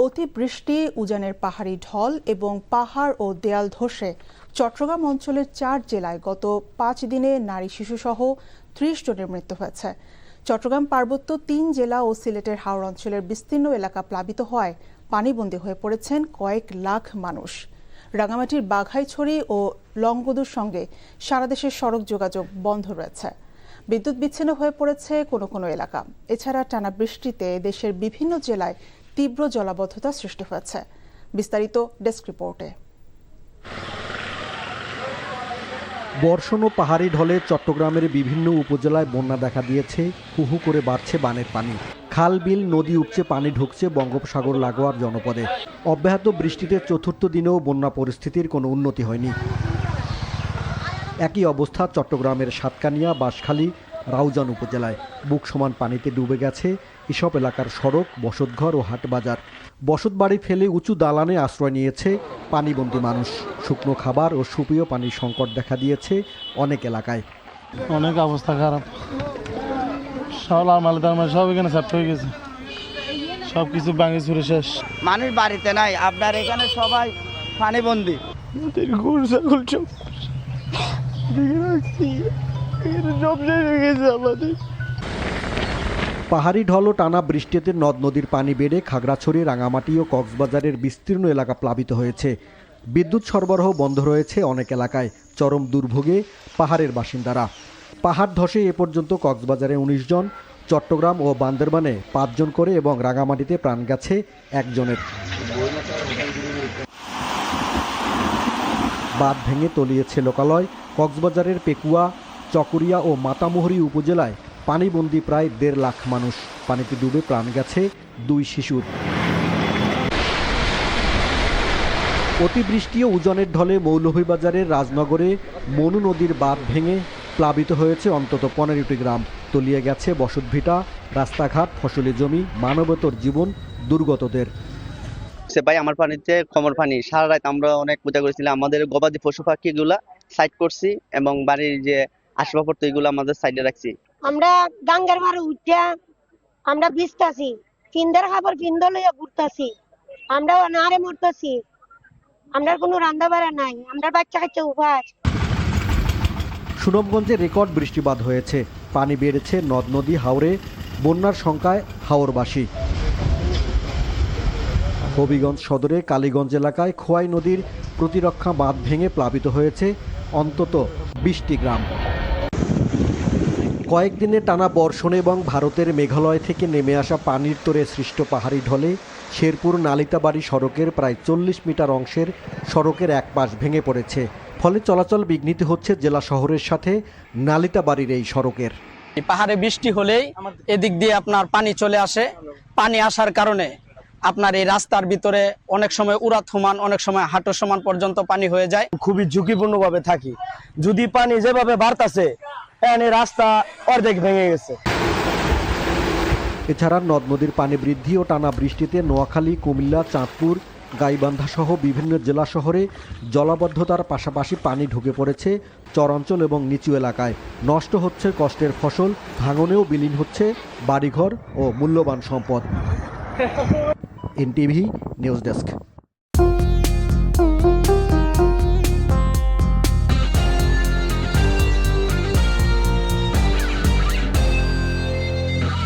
অতিবৃষ্টি, উজানের পাহাড়ি ঢল এবং পাহাড় ও দেয়াল ধসে চট্টগ্রাম অঞ্চলের 4 জেলায় গত 5 দিনে নারী শিশুসহ 30 জনের মৃত্যু হয়েছে। চট্টগ্রাম পার্বত্য 3 জেলা ও সিলেটের হাওর অঞ্চলের বিস্তীর্ণ এলাকা প্লাবিত হওয়ায় পানিবন্দী হয়ে পড়েছেন কয়েক লাখ মানুষ। রাঙামাটির বাঘাইছড়ি ও লংগদুর সঙ্গে সারা দেশের সড়ক যোগাযোগ বন্ধ রয়েছে। বিদ্যুৎ বিচ্ছিন্ন হয়ে পড়েছে কোনো কোনো এলাকা। এছাড়া টানা বৃষ্টিতে দেশের বিভিন্ন জেলায় তীব্র জলাবদ্ধতা সৃষ্টি হয়েছে। বিস্তারিত ডেস্ক রিপোর্টে। বর্ষণ ও পাহাড়ি ঢলে চট্টগ্রামের বিভিন্ন উপজেলায় বন্যা দেখা দিয়েছে। হুহু করে বাড়ছে বানের পানি। খাল বিল নদী উপচে পানি ঢুকছে বঙ্গোপসাগর লাগোয়ার জনপদে। অব্যাহত বৃষ্টিতে চতুর্থ দিনেও বন্যা পরিস্থিতির কোনো উন্নতি হয়নি। একই অবস্থা চট্টগ্রামের সাতকানিয়া, বাঁশখালী, রাউজান উপজেলায়। বুক সমান পানিতে ডুবে গেছে এসব এলাকার সড়ক, বসতঘর ও হাটবাজার। বসতবাড়ি ফেলে উঁচু দালানে আশ্রয় নিয়েছে পানিবন্দী মানুষ। শুকনো খাবার ও সুপেয় পানির সংকট দেখা দিয়েছে অনেক এলাকায়। অনেক অবস্থা খারাপ, সব এখানে সেপ্ট হয়ে গেছে, সব কিছু ভাঙে চুরে শেষ। মানুষ বাড়িতে নাই, আপনার এখানে সবাই পানিবন্দী। পাহাড়ি ঢল ও টানা বৃষ্টিতে নদ নদীর পানি বেড়ে খাগড়াছড়ি, রাঙামাটি ও কক্সবাজারের বিস্তীর্ণ এলাকা প্লাবিত হয়েছে। বিদ্যুৎ সরবরাহ বন্ধ রয়েছে অনেক এলাকায়। চরম দুর্ভোগে পাহাড়ের বাসিন্দারা। পাহাড় ধসে এ পর্যন্ত কক্সবাজারে 19 জন, চট্টগ্রাম ও বান্দরবানে 5 জন করে এবং রাঙামাটিতে প্রাণ গেছে 1 জনের। বাঁধ ভেঙে তলিয়েছে লোকালয়। কক্সবাজারের পেকুয়া, চকরিয়া ও মাতামুহুরী উপজেলায় পানিবন্দী প্রায় 1.5 লাখ মানুষ। পানিতে ডুবে প্রাণ গেছে 2 শিশুর। অতিবৃষ্টি ও উজানের ঢলে মৌলভীবাজারের রাজনগরে মনু নদীর বাঁধ ভেঙে প্লাবিত হয়েছে অন্তত 15টি গ্রাম। তলিয়ে গেছে বসতভিটা, রাস্তাঘাট, ফসলি জমি, মানবতর জীবন দুর্গতদের। ভাই, আমার পানিতে কোমর পানি। সারা রাত আমরা অনেক পূজা করেছিলাম। আমাদের গবাদি পশু পাখি গুলা সাইড করছি এবং বাড়ির যে আসবাবপত্র এগুলো আমাদের সাইডে রাখছি। আমরা ডাঙ্গার মারে উঠা আমরা ভিজতাছি, ফিন্দার খাবার ফিন্দা লইয়া ঘুরতাছি, আমরা নারে মরতাছি। আমরা কোনো রান্না বাড়া নাই, আমরা বাচ্চা কাচ্চা উপাস। সুনামগঞ্জে রেকর্ড বৃষ্টিপাত হয়েছে। পানি বেড়েছে নদ নদী, হাওরে। বন্যার শঙ্কায় হাওরবাসী। হবিগঞ্জ সদরে কালীগঞ্জ এলাকায় খোয়াই নদীর প্রতিরক্ষা বাঁধ ভেঙে প্লাবিত হয়েছে অন্তত 20টি গ্রাম। কয়েকদিনে টানা বর্ষণে এবং ভারতের মেঘালয় থেকে নেমে আসা পানির তোরে সৃষ্ট পাহাড়ি ঢলে শেরপুর নালিতাবাড়ি সড়কের প্রায় 40 মিটার অংশের সড়কের এক পাশ ভেঙে পড়েছে। ফলে চলাচল বিঘ্নিত হচ্ছে জেলা শহরের সাথে নালিতাবাড়ির এই সড়কের। পাহাড়ে বৃষ্টি হলেই এদিক দিয়ে আপনার পানি চলে আসে। পানি আসার কারণে আপনার এই রাস্তার ভিতরে অনেক সময় উড়াত সমান, অনেক সময় হাঁটু সমান পর্যন্ত পানি হয়ে যায়। খুবই ঝুঁকিপূর্ণভাবে থাকি। যদি পানি যেভাবে বাড়তাছে, রাস্তা অর্ধেক ভেঙে গেছে। এছাড়া নদ নদীর পানি বৃদ্ধি ও টানা বৃষ্টিতে নোয়াখালী, কুমিল্লা, চাঁদপুর, গাইবান্ধা সহ বিভিন্ন জেলা শহরে জলাবদ্ধতার পাশাপাশি পানি ঢুকে পড়েছে চরাঞ্চল এবং নিচু এলাকায়। নষ্ট হচ্ছে কষ্টের ফসল, ভাঙনেও বিলীন হচ্ছে বাড়িঘর ও মূল্যবান সম্পদ। NTV news desk.